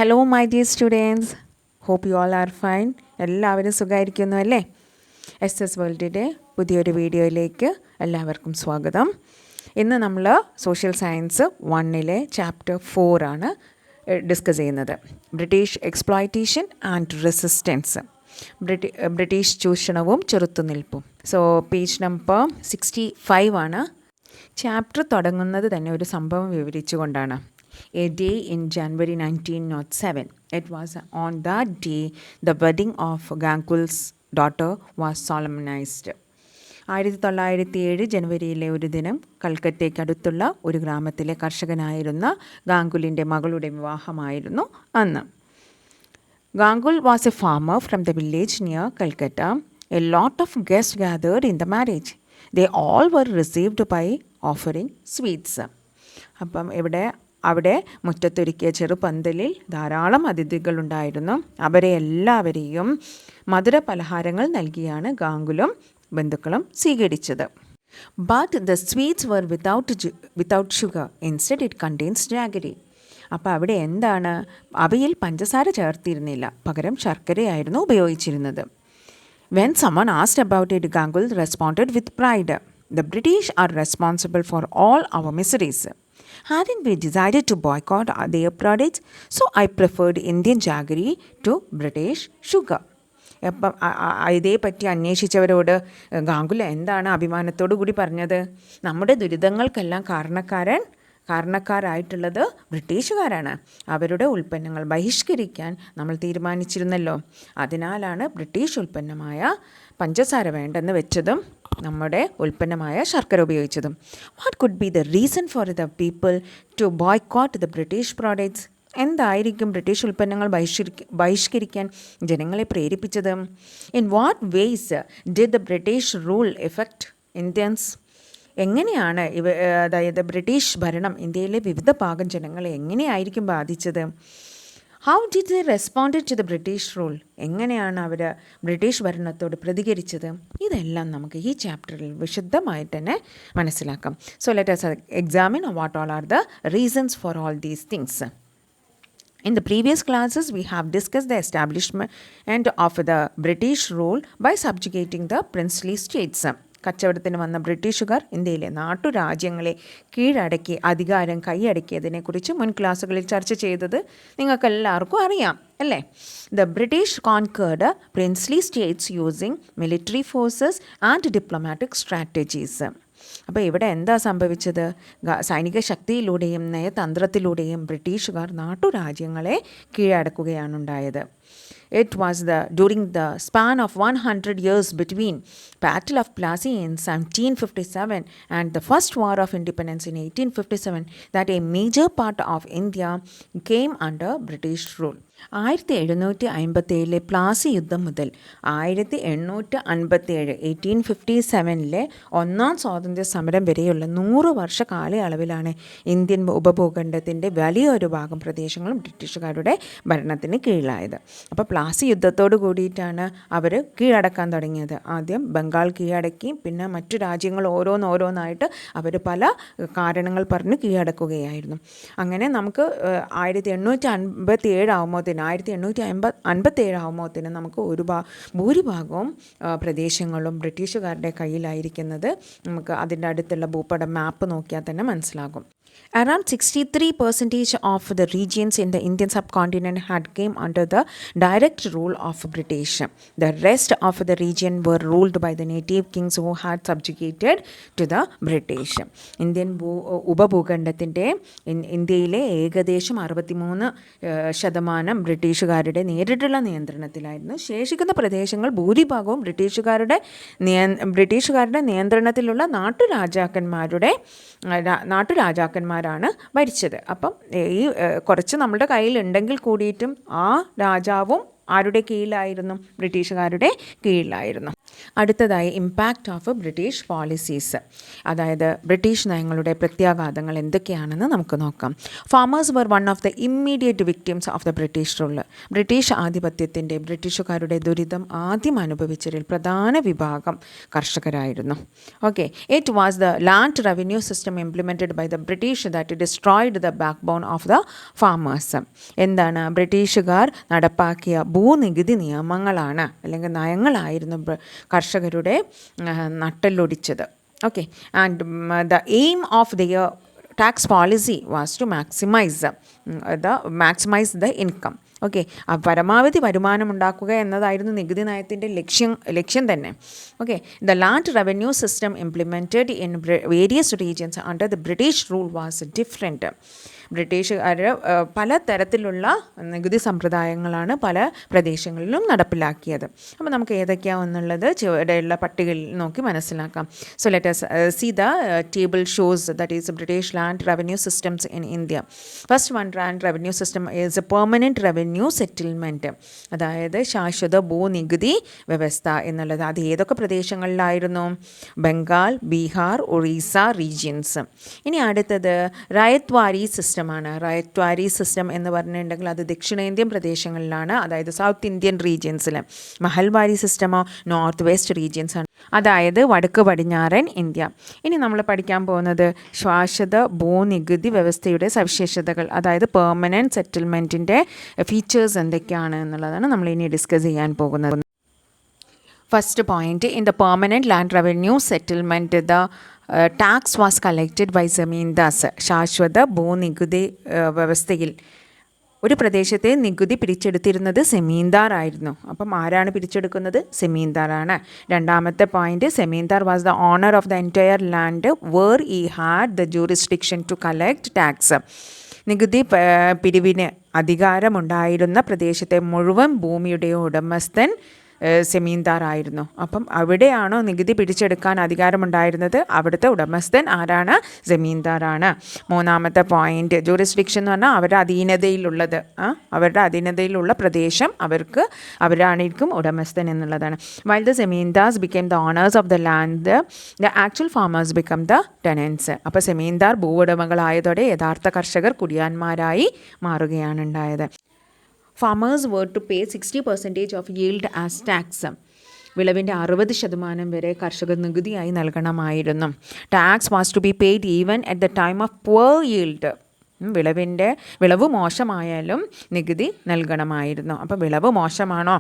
Hello my dear students, hope you all are fine. എല്ലാവരും സുഖമായിരിക്കുന്നു അല്ലേ? എസ് വേൾഡിൻ്റെ പുതിയൊരു വീഡിയോയിലേക്ക് എല്ലാവർക്കും സ്വാഗതം. ഇന്ന് നമ്മൾ സോഷ്യൽ സയൻസ് 1 ചാപ്റ്റർ 4 ആണ് ഡിസ്കസ് ചെയ്യുന്നത്. British exploitation and resistance, British ചൂഷണവും ചെറുത്തുനിൽപ്പും. സോ പേജ് നമ്പർ 65 ആണ്. ചാപ്റ്റർ തുടങ്ങുന്നത് തന്നെ ഒരു സംഭവം വിവരിച്ചുകൊണ്ടാണ്. A day in January 1907. It was on that day the wedding of Gangul's daughter was solemnized. 1907 ജനുവരിയിലെ ഒരു ദിനം കൽക്കത്തയ്ക്കടുത്തുള്ള ഒരു ഗ്രാമത്തിലെ കർഷകനായിരുന്ന ഗാംഗുലിൻ്റെ മകളുടെ വിവാഹമായിരുന്നു അന്ന്. Gangul was a farmer from the village near Calcutta. A lot of guests gathered in the marriage. They all were received by offering sweets. അപ്പം അവിടെ മുറ്റത്തൊരുക്കിയ ചെറുപന്തലിൽ ധാരാളം അതിഥികളുണ്ടായിരുന്നു. അവരെ എല്ലാവരെയും മധുര പലഹാരങ്ങൾ നൽകിയാണ് ഗാംഗുലും ബന്ധുക്കളും സ്വീകരിച്ചത്. But the sweets were without sugar. Instead it contains jaggery. അപ്പോൾ അവിടെ എന്താണ്, അവയിൽ പഞ്ചസാര ചേർത്തിരുന്നില്ല, പകരം ശർക്കരയായിരുന്നു ഉപയോഗിച്ചിരുന്നത്. When someone asked about it, Gangul responded with pride, "The British are responsible for all our miseries. Hadn't we decided to boycott their products? So I preferred Indian jaggery to British sugar." അപ്പം ഇതേപ്പറ്റി അന്വേഷിച്ചവരോട് ഗാംഗുൽ എന്താണ് അഭിമാനത്തോടു കൂടി പറഞ്ഞത്? നമ്മുടെ ദുരിതങ്ങൾക്കെല്ലാം കാരണക്കാരായിട്ടുള്ളത് ബ്രിട്ടീഷുകാരാണ്. അവരുടെ ഉൽപ്പന്നങ്ങൾ ബഹിഷ്കരിക്കാൻ നമ്മൾ തീരുമാനിച്ചിരുന്നല്ലോ. അതിനാലാണ് ബ്രിട്ടീഷ് ഉൽപ്പന്നമായ പഞ്ചസാര വേണ്ടെന്ന് വെച്ചതും നമ്മുടെ ഉൽപ്പന്നമായ ശർക്കര ഉപയോഗിച്ചതും. What could be the reason for the people to boycott the British products? എന്തായിരിക്കും ബ്രിട്ടീഷ് ഉൽപ്പന്നങ്ങൾ ബഹിഷ്കരിക്കാൻ ജനങ്ങളെ പ്രേരിപ്പിച്ചത്? In what ways did the British rule effect Indians? എങ്ങനെയാണ് അതായത് ബ്രിട്ടീഷ് ഭരണം ഇന്ത്യയിലെ വിവിധ ഭാഗം ജനങ്ങളെ എങ്ങനെയായിരിക്കും ബാധിച്ചത്? How did they responded to the British rule? എങ്ങനെയാണ് അവർ ബ്രിട്ടീഷ് ഭരണത്തോട് പ്രതികരിച്ചത്? ഇതെല്ലാം നമുക്ക് ഈ ചാപ്റ്ററിൽ വിശദമായിട്ട് തന്നെ മനസ്സിലാക്കാം. So let us examine what all are the reasons for all these things. In the previous classes, we have discussed the establishment of the British rule by subjugating the princely states. കച്ചവടത്തിന് വന്ന ബ്രിട്ടീഷുകാർ ഇന്ത്യയിലെ നാട്ടുരാജ്യങ്ങളെ കീഴടക്കി അധികാരം കൈയടക്കിയതിനെക്കുറിച്ച് മുൻ ക്ലാസ്സുകളിൽ ചർച്ച ചെയ്തത് നിങ്ങൾക്കെല്ലാവർക്കും അറിയാം അല്ലേ? The British concord princely States using military forces and diplomatic strategies. അപ്പോൾ ഇവിടെ എന്താ സംഭവിച്ചത്? സൈനിക ശക്തിയിലൂടെയും നയതന്ത്രത്തിലൂടെയും ബ്രിട്ടീഷുകാർ നാട്ടുരാജ്യങ്ങളെ കീഴടക്കുകയാണ് ഉണ്ടായത്. It was during the span of 100 years between Battle of Plassey in 1757 and the First War of Independence in 1857 that a major part of India came under British rule. 1757 Plassey യുദ്ധം മുതൽ 1857 1857 ഒന്നാം സ്വാതന്ത്ര്യ സമരം വരെയുള്ള 100 വർഷ കാലയളവിലാണ് ഇന്ത്യൻ ഉപഭൂഖണ്ഡത്തിൻ്റെ വലിയൊരു ഭാഗം പ്രദേശങ്ങളും ബ്രിട്ടീഷുകാരുടെ ഭരണത്തിന് കീഴിലായത്. അപ്പോൾ പ്ലാസി യുദ്ധത്തോട് കൂടിയിട്ടാണ് അവർ കീഴടക്കാൻ തുടങ്ങിയത്. ആദ്യം ബംഗാൾ കീഴടക്കി, പിന്നെ മറ്റു രാജ്യങ്ങൾ ഓരോന്നായിട്ട് അവർ പല കാരണങ്ങൾ പറഞ്ഞ് കീഴടക്കുകയായിരുന്നു. അങ്ങനെ നമുക്ക് 1857 ആകുമ്പോഴത്തേന് നമുക്ക് ഭൂരിഭാഗവും പ്രദേശങ്ങളും ബ്രിട്ടീഷുകാരുടെ കയ്യിലായിരിക്കുന്നത് നമുക്ക് അതിൻ്റെ അടുത്തുള്ള ഭൂപട മാപ്പ് നോക്കിയാൽ തന്നെ മനസ്സിലാകും. Around 63% of the regions in the Indian subcontinent had came under the direct rule of British. The rest of the region were ruled by the native kings who had subjugated to the British. Indian ഉപഭൂഖണ്ഡത്തിൻ്റെ ഇന്ത്യയിലെ ഏകദേശം 63% ബ്രിട്ടീഷുകാരുടെ നേരിട്ടുള്ള നിയന്ത്രണത്തിലായിരുന്നു. ശേഷിക്കുന്ന പ്രദേശങ്ങൾ ഭൂരിഭാഗവും ബ്രിട്ടീഷുകാരുടെ നിയന്ത്രണത്തിലുള്ള നാട്ടുരാജാക്കന്മാരാണ് ഭരിച്ചത്. അപ്പം ഈ കുറച്ച് നമ്മുടെ കയ്യിലുണ്ടെങ്കിൽ കൂടിയിട്ടും ആ രാജാവും ആരുടെ കീഴിലായിരുന്നു? ബ്രിട്ടീഷുകാരുടെ കീഴിലായിരുന്നു. അടുത്തതായി ഇമ്പാക്റ്റ് ഓഫ് ബ്രിട്ടീഷ് പോളിസീസ്, അതായത് ബ്രിട്ടീഷ് നയങ്ങളുടെ പ്രത്യാഘാതങ്ങൾ എന്തൊക്കെയാണെന്ന് നമുക്ക് നോക്കാം. Farmers were one of the immediate victims of the British rule. British ആധിപത്യത്തിൻ്റെ ബ്രിട്ടീഷുകാരുടെ ദുരിതം ആദ്യം അനുഭവിച്ചതിൽ പ്രധാന വിഭാഗം കർഷകരായിരുന്നു. Okay, it was the land revenue system implemented by the British that destroyed the backbone of the farmers. എന്താണ് ബ്രിട്ടീഷുകാർ നടപ്പാക്കിയ ഭൂനികുതി നിയമങ്ങളാണ് അല്ലെങ്കിൽ നയങ്ങളായിരുന്നു കർഷകരുടെ നട്ടെല്ലൊടിച്ചത്. Okay, and the aim of their tax policy was to maximise the income. Okay, പരമാവധി വരുമാനം ഉണ്ടാക്കുക എന്നതായിരുന്നു നികുതി നയത്തിൻ്റെ ലക്ഷ്യം തന്നെ. Okay, the land revenue system implemented in various regions under the British rule was different. ബ്രിട്ടീഷുകാർ പല തരത്തിലുള്ള നികുതി സമ്പ്രദായങ്ങളാണ് പല പ്രദേശങ്ങളിലും നടപ്പിലാക്കിയത്. അപ്പോൾ നമുക്ക് ഏതൊക്കെയാണെന്നുള്ളത് ചുവടെയുള്ള പട്ടികയിൽ നോക്കി മനസ്സിലാക്കാം. So let us see the table shows that is British land revenue systems in India. First one, land revenue system is a permanent revenue settlement, അതായത് ശാശ്വത ഭൂനികുതി വ്യവസ്ഥ എന്നുള്ളത്. അത് ഏതൊക്കെ പ്രദേശങ്ങളിലായിരുന്നു? ബംഗാൾ, ബീഹാർ, ഒറീസ റീജിയൻസ്. ഇനി അടുത്തത് റയത്വാരി സിസ്റ്റമാണ്. റയത്വാരി സിസ്റ്റം എന്ന് പറഞ്ഞിട്ടുണ്ടെങ്കിൽ അത് ദക്ഷിണേന്ത്യൻ പ്രദേശങ്ങളിലാണ്, അതായത് സൗത്ത് ഇന്ത്യൻ റീജിയൻസിൽ. മഹൽവാരി സിസ്റ്റമോ നോർത്ത് വെസ്റ്റ് റീജിയൻസ് ആണ്, അതായത് വടക്ക് പടിഞ്ഞാറൻ ഇന്ത്യ. ഇനി നമ്മൾ പഠിക്കാൻ പോകുന്നത് ശാശ്വത ഭൂനികുതി വ്യവസ്ഥയുടെ സവിശേഷതകൾ, അതായത് പെർമനൻറ്റ് സെറ്റിൽമെൻറ്റിൻ്റെ ഫീച്ചേഴ്സ് എന്തൊക്കെയാണ് എന്നുള്ളതാണ് നമ്മൾ ഇനി ഡിസ്കസ് ചെയ്യാൻ പോകുന്നത്. First point, in the permanent land revenue settlement the tax was collected by zamindars. ശാശ്വത ഭൂനികുതി വ്യവസ്ഥയിൽ ഒരു പ്രദേശത്തെ നികുതി പിരിച്ചെടുത്തിരുന്നത് സെമീന്ദാർ ആയിരുന്നു. അപ്പം ആരാണ് പിരിച്ചെടുക്കുന്നത്? സെമീന്ദാറാണ്. രണ്ടാമത്തെ point, zamindar was the owner of the entire land where he had the jurisdiction to collect tax. നികുതി പിരിവിന് അധികാരമുണ്ടായിരുന്ന പ്രദേശത്തെ മുഴുവൻ ഭൂമിയുടെയും ഉടമസ്ഥൻ സെമീന്ദാർ ആയിരുന്നു. അപ്പം അവിടെയാണോ നികുതി പിടിച്ചെടുക്കാൻ അധികാരമുണ്ടായിരുന്നത്, അവിടുത്തെ ഉടമസ്ഥൻ ആരാണ്? സെമീന്ദാറാണ്. മൂന്നാമത്തെ പോയിന്റ്, ജൂറിസ്ഡിക്ഷൻ എന്ന് പറഞ്ഞാൽ അവരുടെ അധീനതയിലുള്ളത്, അവരുടെ അധീനതയിലുള്ള പ്രദേശം അവരാണിരിക്കും ഉടമസ്ഥൻ എന്നുള്ളതാണ്. While the zamindars become the owners of the land, the actual farmers become the tenants. അപ്പോൾ സെമീന്ദാർ ഭൂവുടമകളായതോടെ യഥാർത്ഥ കർഷകർ കുടിയാന്മാരായി മാറുകയാണ് ഉണ്ടായത്. Farmers were to pay 60% of yield as tax. വിളവിൻ്റെ 60% വരെ കർഷകർ നികുതിയായി നൽകണമായിരുന്നു. Tax was to be paid even at the time of poor yield. വിളവ് മോശമായാലും നികുതി നൽകണമായിരുന്നു. അപ്പം വിളവ് മോശമാണോ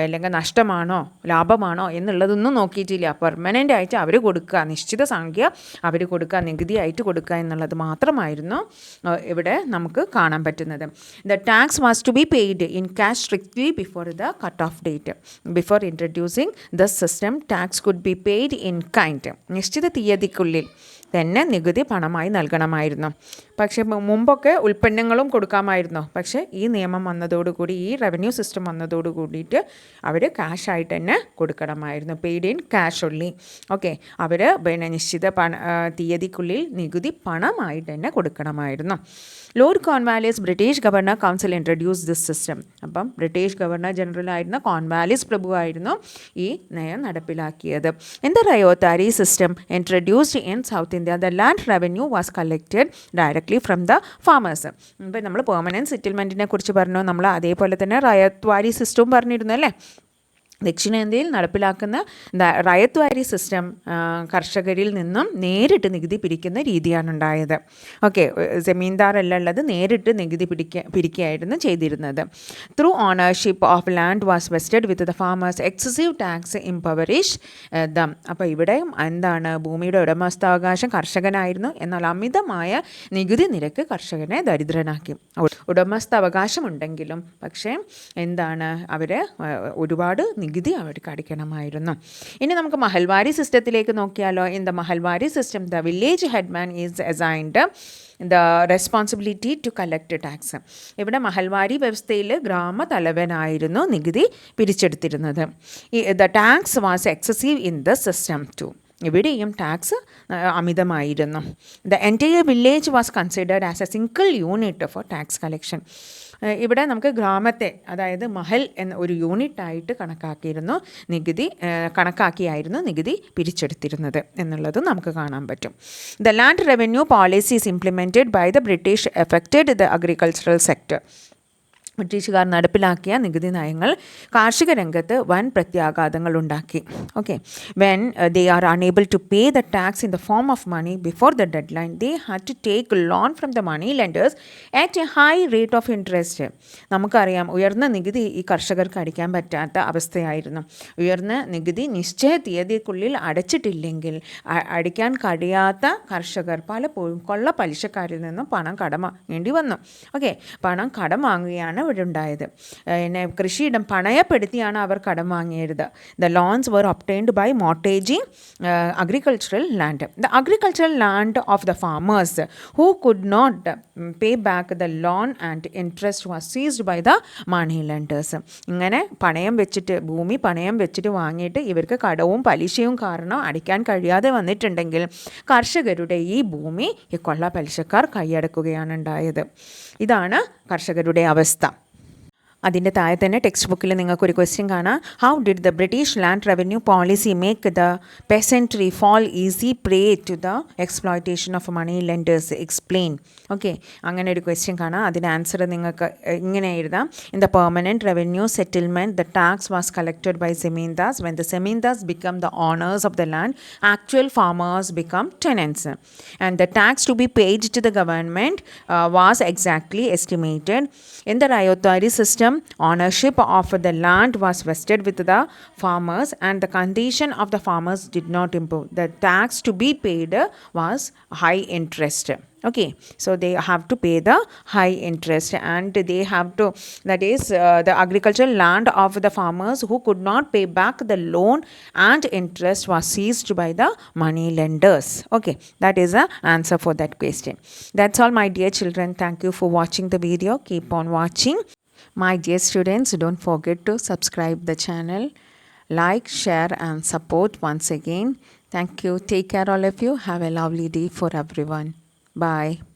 അല്ലെങ്കിൽ നഷ്ടമാണോ ലാഭമാണോ എന്നുള്ളതൊന്നും നോക്കിയിട്ടില്ല. പെർമനൻ്റ് ആയിട്ട് അവർ കൊടുക്കുക, നിശ്ചിത സംഖ്യ അവർ കൊടുക്കുക, നികുതിയായിട്ട് കൊടുക്കുക എന്നുള്ളത് മാത്രമായിരുന്നു ഇവിടെ നമുക്ക് കാണാൻ പറ്റുന്നത്. The tax was to be paid in cash strictly before the cut off date. Before introducing the system tax could be paid in kind. നിശ്ചിത തീയതിക്കുള്ളിൽ തന്നെ നികുതി പണമായി നൽകണമായിരുന്നു. പക്ഷേ മുമ്പൊക്കെ ഉൽപ്പന്നങ്ങളും കൊടുക്കാമായിരുന്നു. പക്ഷേ ഈ നിയമം വന്നതോടുകൂടി, ഈ റവന്യൂ സിസ്റ്റം വന്നതോടു കൂടിയിട്ട് അവർ ക്യാഷായിട്ട് തന്നെ കൊടുക്കണമായിരുന്നു. Paid in cash only. Okay, അവർ നിശ്ചിത തീയതിക്കുള്ളിൽ നികുതി പണമായിട്ട് തന്നെ കൊടുക്കണമായിരുന്നു. Lord Cornwallis British governor council introduce this system. അപ്പം ബ്രിട്ടീഷ് ഗവർണർ ജനറലായിരുന്ന കോൺവാലിസ് പ്രഭുവായിരുന്നു ഈ നയം നടപ്പിലാക്കിയത്. In the ryotwari system introduced in South India, the land revenue was collected directly from the farmers. ഇപ്പം നമ്മൾ പെർമനൻറ്റ് സെറ്റിൽമെൻറ്റിനെ കുറിച്ച് പറഞ്ഞു, നമ്മൾ അതേപോലെ തന്നെ റയത്വാരി സിസ്റ്റവും പറഞ്ഞിരുന്നു അല്ലേ. ദക്ഷിണേന്ത്യയിൽ നടപ്പിലാക്കുന്ന റയത്വാരി സിസ്റ്റം കർഷകരിൽ നിന്നും നേരിട്ട് നികുതി പിരിക്കുന്ന രീതിയാണ് ഉണ്ടായത്. ഓക്കെ, ജമീന്ദാറല്ല ഉള്ളത്, നേരിട്ട് നികുതി പിരിക്കുകയായിരുന്നു ചെയ്തിരുന്നത്. Through ownership of land was vested with the farmers, excessive tax impoverish them. അപ്പോൾ ഇവിടെയും എന്താണ്, ഭൂമിയുടെ ഉടമസ്ഥാവകാശം കർഷകനായിരുന്നു, എന്നാൽ അമിതമായ നികുതി നിരക്ക് കർഷകനെ ദരിദ്രനാക്കി. ഉടമസ്ഥാവകാശമുണ്ടെങ്കിലും പക്ഷേ എന്താണ്, അവർ ഒരുപാട് നികുതി അവർക്ക് അടിക്കണമായിരുന്നു. ഇനി നമുക്ക് മഹൽവാരി സിസ്റ്റത്തിലേക്ക് നോക്കിയാലോ. In the Mahalwari system the village headman is assigned the responsibility to collect tax. ഇവിടെ മഹൽവാരി വ്യവസ്ഥയിൽ ഗ്രാമതലവനായിരുന്നു നികുതി പിരിച്ചെടുത്തിരുന്നത്. The tax was excessive in the system too. ഇവിടെയും ടാക്സ് അമിതമായിരുന്നു. The entire village was considered as a single unit for tax collection. ഇവിടെ നമുക്ക് ഗ്രാമത്തെ, അതായത് മഹൽ എന്ന ഒരു യൂണിറ്റായിട്ട് കണക്കാക്കിയായിരുന്നു നികുതി പിരിച്ചെടുത്തിരുന്നത് എന്നുള്ളത് നമുക്ക് കാണാൻ പറ്റും. The land revenue policy is implemented by the British affected the agricultural sector. ബ്രിട്ടീഷുകാർ നടപ്പിലാക്കിയ നികുതി നയങ്ങൾ കാർഷിക രംഗത്ത് വൻ പ്രത്യാഘാതങ്ങൾ ഉണ്ടാക്കി. Okay, when they are unable to pay the tax in the form of money before the deadline, they had to take loan from the money lenders at a high rate of interest. നമുക്കറിയാം, ഉയർന്ന നികുതി ഈ കർഷകർക്ക് അടിക്കാൻ പറ്റാത്ത അവസ്ഥയായിരുന്നു. ഉയർന്ന നികുതി നിശ്ചയ തീയതിക്കുള്ളിൽ അടച്ചിട്ടില്ലെങ്കിൽ അടിക്കാൻ കഴിയാത്ത കർഷകർ പലപ്പോഴും കൊള്ള പലിശക്കാരിൽ നിന്നും പണം കടം വാങ്ങേണ്ടി വന്നു. ഓക്കെ, പണം കടം വാങ്ങുകയാണ് ഇവിടെ ഉണ്ടായത്. പിന്നെ കൃഷിയിടം പണയപ്പെടുത്തിയാണ് അവർ കടം വാങ്ങിയത്. The loans were obtained by mortgaging agricultural land. The agricultural land of the farmers who could not pay back the loan and interest was seized by the money lenders. ഇങ്ങനെ ഭൂമി പണയം വെച്ചിട്ട് വാങ്ങിയിട്ട് ഇവർക്ക് കടവും പലിശയും കാരണം അടിക്കാൻ കഴിയാതെ വന്നിട്ടുണ്ടെങ്കിൽ കർഷകരുടെ ഈ ഭൂമി ഈ കൊള്ള പലിശക്കാർ കൈയടക്കുകയാണ് ഉണ്ടായത്. ഇതാണ് കർഷകരുടെ അവസ്ഥ. അതിൻ്റെ താഴെ തന്നെ ടെക്സ്റ്റ് ബുക്കിൽ നിങ്ങൾക്കൊരു ക്വസ്റ്റ്യൻ കാണാം. How did the British land revenue policy make the peasantry fall easy prey to the exploitation of money lenders, explain. Okay, അങ്ങനെ ഒരു ക്വസ്റ്റ്യൻ കാണാം. അതിൻ്റെ ആൻസർ നിങ്ങൾക്ക് ഇങ്ങനെ എഴുതാം. In the permanent revenue settlement the tax was collected by zamindars. When the zamindars become the owners of the land, actual farmers become tenants. And the tax to be paid to the government was exactly estimated. In the Rayotwari system, ownership of the land was vested with the farmers and the condition of the farmers did not improve. The tax to be paid was high interest. Okay, so they have to pay the high interest and they have to, that is the agricultural land of the farmers who could not pay back the loan and interest was seized by the money lenders. Okay, that is the answer for that question. That's all, my dear children. Thank you for watching the video. Keep on watching. My dear students, don't forget to subscribe the channel, like, share and support once again. Thank you. Take care all of you. Have a lovely day for everyone. Bye.